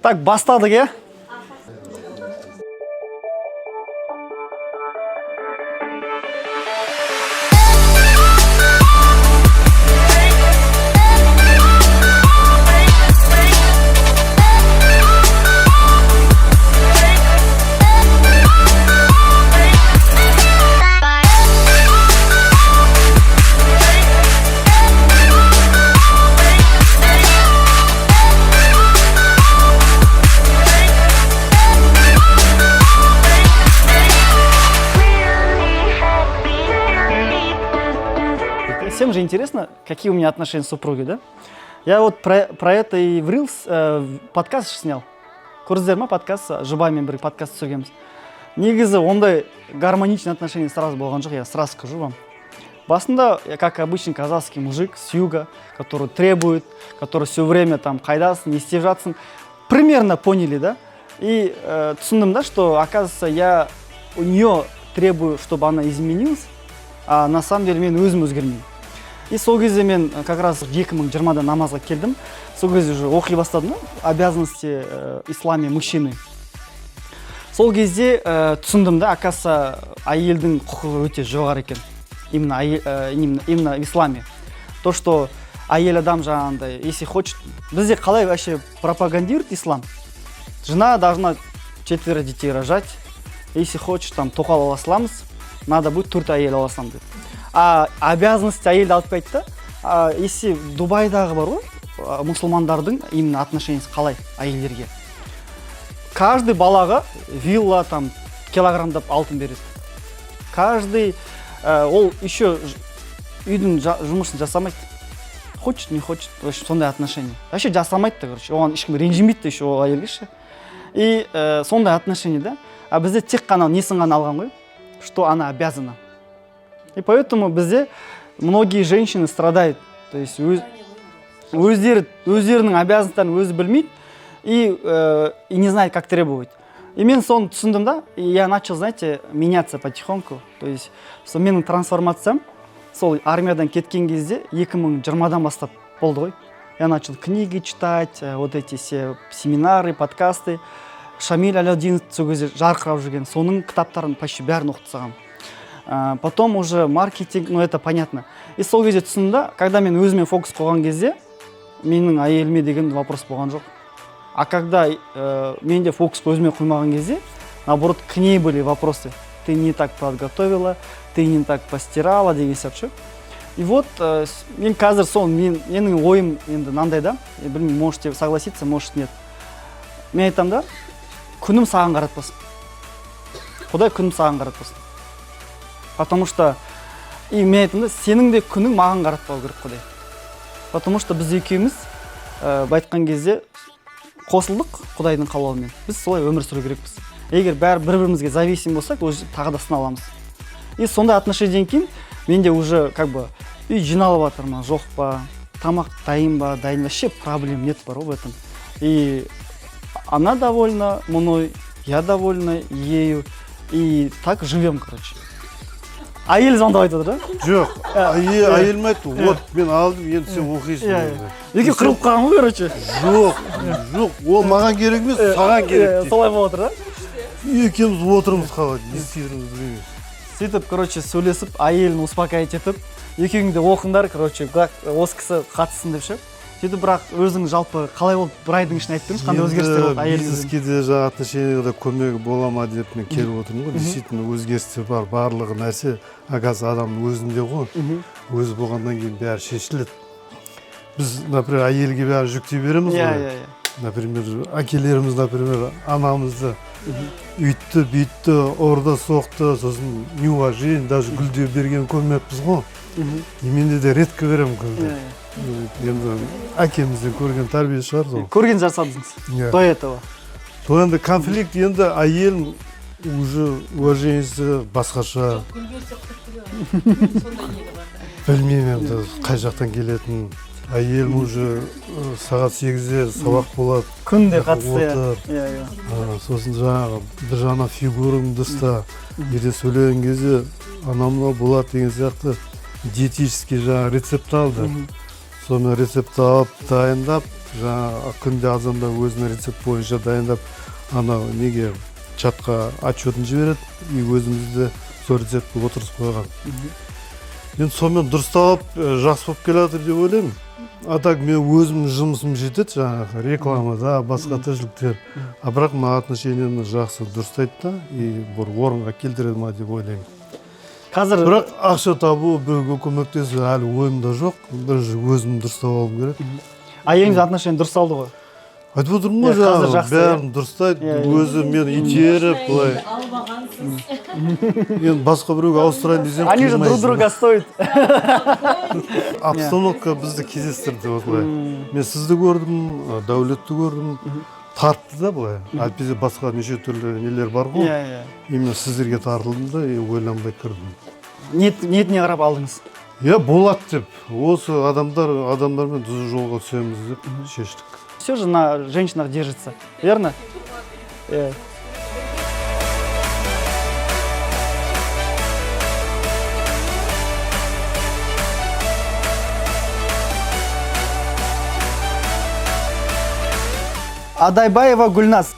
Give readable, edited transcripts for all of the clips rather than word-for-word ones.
Так, бастадық, е? Всем же интересно, какие у меня отношения с супругой, да? Я вот про это и в Reels подкаст снял. Көрдіңіздер ма подкаст, жұбаймен бір подкаст түсіргенбіз. Негізі ондай гармоничный отношения сразу болған жоқ, я сразу скажу вам. Басында, я как обычный казахский мужик с юга, который требует, который все время там қайдасың, не істеп жатсың. Примерно поняли, да? И түсіндім, да, что, оказывается, я у нее требую, чтобы она изменилась, а на самом деле мен өзім өзгермеймін. И сол кезде мен как раз 2020-да намазға келдім. Сол кезде уже оқи бастадым, обязанности исламе мужчины. Сол кезде түсіндім, да, оказывается, әйелдің құқығы өте жоғары екен. Именно в исламе. То, что әйел адам жаңағындай, если хочет, бізде қалай вообще пропагандирует ислам? Жена должна 4 детей рожать. Если хочешь, там, тоқал ала саламыз, надо будет 4 әйел ала салам деп. А обязанность әйелді алып кетті. Если Дубайдағы бар ғой, мұсылмандардың именно отношениесі қалай әйелдерге? Каждый балаға вилла, там, килограммдап алтын береді. Каждый, ол еще үйдің жұмысын жасамайды. Хочет, не хочет, вообще сондай отношения. Вообще жасамайды да, короче, оған ешкім ренжімейді еще ол әйелге ше. И сондай отношения, да? А бізде тек қана несін ғана алған ғой, что она обязана. И поэтому бізде многие женщины страдают. То есть өздерінің обязанностарын өзі білмейді и не знает, как требовать. И мен соны түсіндім, да, и я начал, знаете, меняться потихоньку. То есть менің трансформациям сол армиядан кеткен кезде 2020-дан бастап болды ғой. Я начал книги читать, вот эти все семинары, подкасты. Шамиль Алядинов сол кезде жарқырап жүрген, соның кітаптарын почти бәрін оқып тастағанмын. Потом уже маркетинг, ну это понятно. И сол кезде түсіндім, да, когда мен өзіме фокус қойған кезде, менің әйеліме деген вопрос болған жоқ. А когда менде фокус өзіме қоймаған кезде, наоборот, к ней были вопросы. Ты не так подготовила, ты не так постирала, деген сияқты. И вот, мен қазір сол, менің ойым енді мынандай, да, білмеймін, можете согласиться, может нет. Мен айтам, да, күнім саған қаратпасын. Құдай күнім саған қаратпасын. Потому что, и мен айтам, да, сенің де күнің маған қаратпау керек Құдай. Потому что біз екеуміз байтқан кезде қосылдық Құдайдың қалауымен. Біз солай өмір сүру керекпіз. Егер бір-бірімізге зависим болсақ, уже тағы да сыналамыз. И сондай отношениеден кейін менде уже как бы үй жиналып жатыр ма, жоқ па, тамақ дайын ба, дайын, вообще проблем нет бар в этом. И она довольна мной, я довольна ею, и так живем, короче. Әйел звондап айтып отыр, да? Жоқ, әйелім айтты, вот мен алдым, енді сен оқисың. Екеу қырылып қалған ғой, короче. Жоқ, ол маған керек емес, саған керек. Солай болып отыр, да? Екеуміз отырмыз қалады, не істейміз білмейміз. Сөйтіп, короче, сөйлесіп, әйелін успокоить етіп, екеуің де оқыңдар, короче, осы кісі қатыссын деп ше. Сөйтіп, бірақ өзің жалпы қалай болып бір айдың ішін айтып беріңіз, қандай өзгерістер болды әйеліңіздің? Бизнеске де жаңа отношениеге көмегі бола ма деп мен келіп отырмын ғой. Действительно өзгерістер бар, барлығы нәрсе, оказывается, адамның өзінде ғой. Өзі болғаннан кейін бәрі шешіледі. Біз, например, әйелге бәрі жүктей береміз ғой. Например, әкелеріміз, например, анамызды үйтті, бүйтті, орда соқты, сосын неуважение, даже гүлдеу берген көрмеппіз ғой. Менде де редко берем гүлді. Енді әкемізден көрген тәрбие шығар сол. Көрген жасадыңыз до этого. То енді конфликт, енді әйелім уже уважениесі басқаша. Білмеймін енді қай жақтан келетін. Әйелім уже сағат 8-де сабақ болады. Күнде қатысты. Сосын жаңағы бір жана фигурыңды ұста. Еде сөйлеген кезде анамла болады деген сияқты диетический жаңағы рецепт алды. Сонымен рецепт алып, дайындап, жаңа күнде азанда өзінің рецепт бойынша дайындап анау неге чатқа отчетін жібереді и өзімізде сол рецептті отырғызып қойған. Енді сонымен дұрысталып жақсы болып келе жатыр деп ойлаймын. А так мен өзімнің жұмысым жетеді жаңағы рекламада басқа тіршіліктер. А бірақ мына отношениені жақсы дұрыстайды да и бір орынға келтіреді ма деп ойлаймын. Қазір Бірақ ақша табу біреуге көмектесу әлі ойымда жоқ. Бірінші өзім дұрыстап алуым керек. әйеліңіз отношение дұрысталды ғой. Айтып отырмын ғой Қазір жаңағы жақсы, бәрін дұрыстайды, өзі мені итеріп былай. Енді басқа біреуге ауыстырайын десем Они же друг друга стоят. Обстановка бізді кездестірді осылай. Мен сізді көрдім, Дәулетті көрдім. Тартты да былай. Әлбетте басқа неше түрлі нелер бар ғой. Именно сіздерге тартылдым да ойланбай кірдім. Ниетіне қарап алдыңыз. Болады деп. Осы адамдармен түзу жолға түсеміз деп шештік. Все же на женщинах держится, верно? Адайбаева Гүлназ,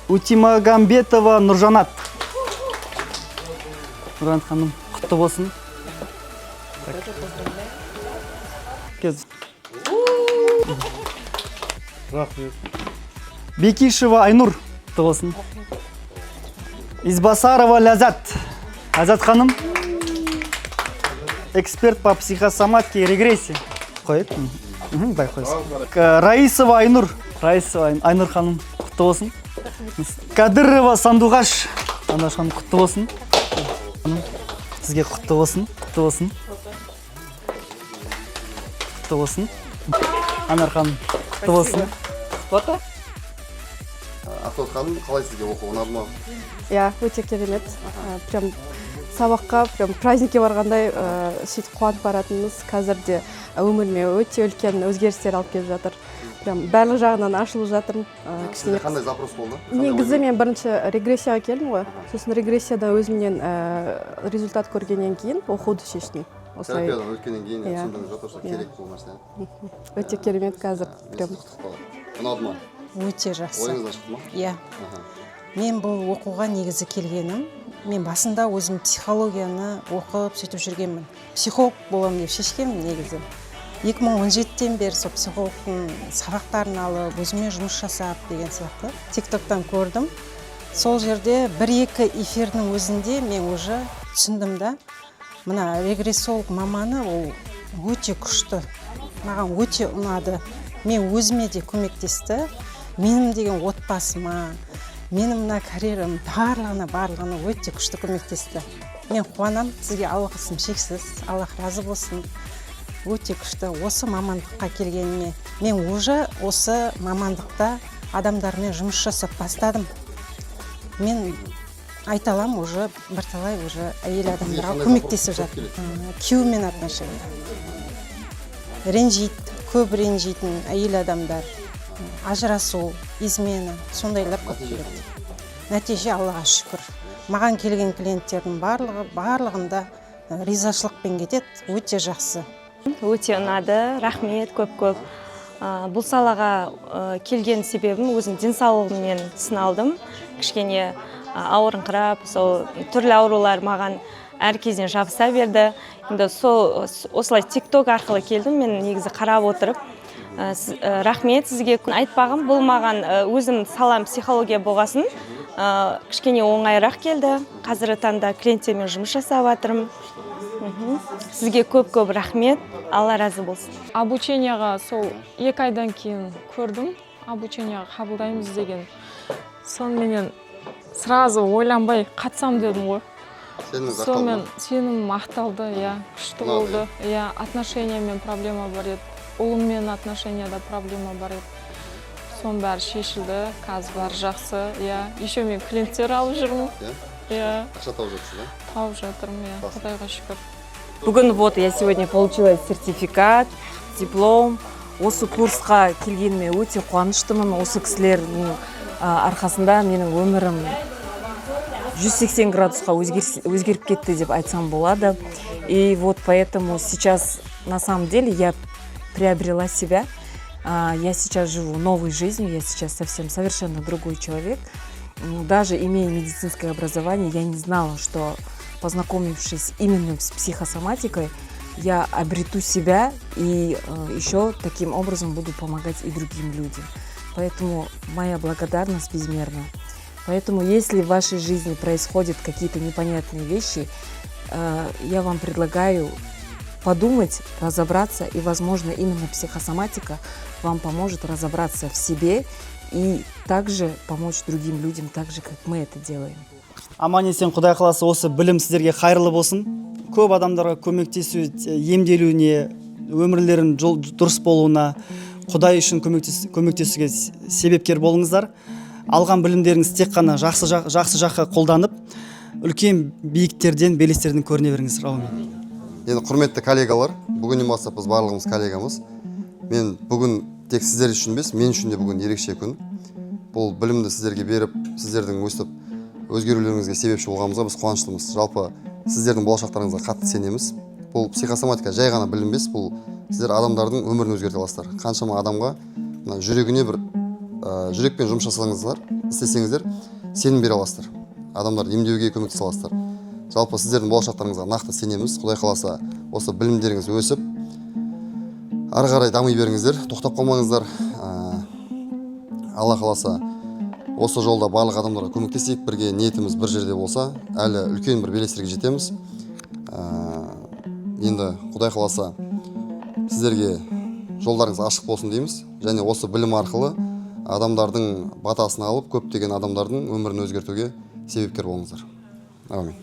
Утимагамбетова Нұржанат. Нұржанат ханым, құтты болсын. Рахмет. Бекишева Айнур, құтты болсын. Избасарова Лязат. Лязат ханым, эксперт по психосоматике и регрессии. Қойып. Бай қойсын. Раисова Айнур. Раисова Айнур ханым, құтты болсын. Кадырова Сандуғаш. Сандуғаш ханым, құтты болсын. Сізге құтты болсын. Құтты болсын. Құтты болсын. Анар ханым, құтты болсын. Фото? Ақтау ханым, қалай сізге оқу ұнады ма? Өте керемет. Прям сабаққа, прям праздникке барғандай сөйтіп қуанып баратынымыз қазірде өміріме өте үлкен өзгерістер алып келіп жатыр. Прям барлық жағынан ашылып жатырмын. Сізде қандай запрос болды? Негізі мен бірінші регрессияға келдім ғой. Сосын регрессияда өзімнен результат көргеннен кейін оқуды шештім. Терапиядан өткеннен кейін түсіндіңіз жатыр, что керек бұл нәрсе. Өте керемет қазір. Ұнады ма? Өте жақсы. Ойыңыздан шықты ма? Иә. Мен бұл оқуға негізі келгенім, мен басында өзім психологияны оқып сөйтіп жүргенмін. Психолог боламын деп шешкенмін негізі. 2017-тен бері сол психологтың сабақтарын алып, өзіме жұмыс жасап деген сияқты. TikTok-тан көрдім. Сол жерде 1-2 эфирдің өзінде мен уже түсіндім да. Мына регрессолог маманы ол өте күшті. Маған өте ұнады. Мен өзіме де көмектесті. Менің деген отбасыма, менің мына карьерам барлығына өте күшті көмектесті. Мен қуанам, сізге алғысым шексіз, Аллах разы болсын. Өте күшті. Осы мамандыққа келгеніме, мен уже осы мамандықта адамдармен жұмыс жасап бастадым. Мен айта аламын, уже бірталай уже әйел адамдарға көмектесіп жатыр. Күйеуімен отношения. Көп ренжитін әйел адамдар, ажырасу, измена, сондайлар көп келеді. Нәтиже Аллаға шүкір. Маған келген клиенттердің барлығында ризашылықпен кетеді, өте жақсы. Өте ұнады, рахмет көп. Бұл салаға келген себебім өзім денсаулығыммен сыналдым. Кішкене ауырыңқырап, сол түрлі аурулар маған әр кезден жабыса берді. Енді осылай TikTok арқылы келдім, мен негізі қарап отырып. Рахмет сізге. Айтпағым, бұл маған өзім салам психология болғасын, кішкене оңайырақ келді. Қазіргі таңда клиенттермен жұмыс жасап жатырмын. Сізге көп рахмет, Алла разы болсын. Обученияға сол 2 айдан кейін көрдім, обученияға қабылдаймыз деген. Сонымен сразу ойланбай қатсам дедім ғой. Сонымен сенім мақталды, күшті болды. Отношениямен проблема бар еді. Ұлыммен отношенияда проблема бар еді. Сон бәрі шешілді, қазір бәрі жақсы. Еще мен клиенттер алып жүрмін. Ақша тауып жатырсыз, да? Тауып жатырмын, Құдайға шүкір. Бүгін я сегодня получила сертификат, диплом. Осы курсқа келгеніме өте қуаныштымын. Осы кісілердің арқасында менің өмірім 180 градусқа өзгеріп кетті деп айтсам болады. И вот поэтому сейчас на самом деле я приобрела себя. Я сейчас живу новой жизнью, я сейчас совсем совершенно другой человек. Даже имея медицинское образование, я не знала, что, познакомившись именно с психосоматикой, я обрету себя и еще таким образом буду помогать и другим людям. Поэтому моя благодарность безмерна. Поэтому если в вашей жизни происходят какие-то непонятные вещи, я вам предлагаю подумать, разобраться, и, возможно, именно психосоматика вам поможет разобраться в себе и также помочь другим людям, так же, как мы это делаем. Аман есен Құдай қаласа осы білім сіздерге қайырлы болсын. Көп адамдарға көмектесу, емделуіне, өмірлерінің дұрыс болуына, Құдай үшін көмектесуге себепкер болыңыздар. Алған білімдеріңіз тек қана жақсы жаққа қолданып, үлкен биіктерден, белестерден көріне беріңіздер. Аумин. Енді құрметті коллегалар, бүгіннен бастап біз барлығымыз коллегамыз. Мен бүгін тек сіздер үшін емес, мен үшін де бүгін ерекше күн. Бұл білімді сіздерге беріп, сіздердің өстіп өзгерулеріңізге себепші болғанымызға біз қуаныштымыз. Жалпы сіздердің болашақтарыңызға қатты сенеміз. Бұл психосоматика жай ғана білім емес, бұл сіздер адамдардың өмірін өзгерте аласыздар. Қаншама адамға жүрегіне бір жүрекпен жұмыс жасасаңыздар, істесеңіздер, сенім бере аласыздар. Адамдарды емдеуге көмектесе аласыздар. Жалпы сіздердің болашақтарыңызға нақты сенеміз. Құдай қаласа, осы білімдеріңіз өсіп, ары қарай дами беріңіздер, тоқтап қалмаңыздар. Алла қаласа, осы жолда барлық адамдарға көмектесейік, бірге ниетіміз бір жерде болса, әлі үлкен бір белестерге жетеміз. Енді Құдай қаласа, сіздерге жолдарыңыз ашық болсын дейміз. Және осы білім арқылы адамдардың батасын алып, көптеген адамдардың өмірін өзгертуге себепкер болыңыздар. Амин.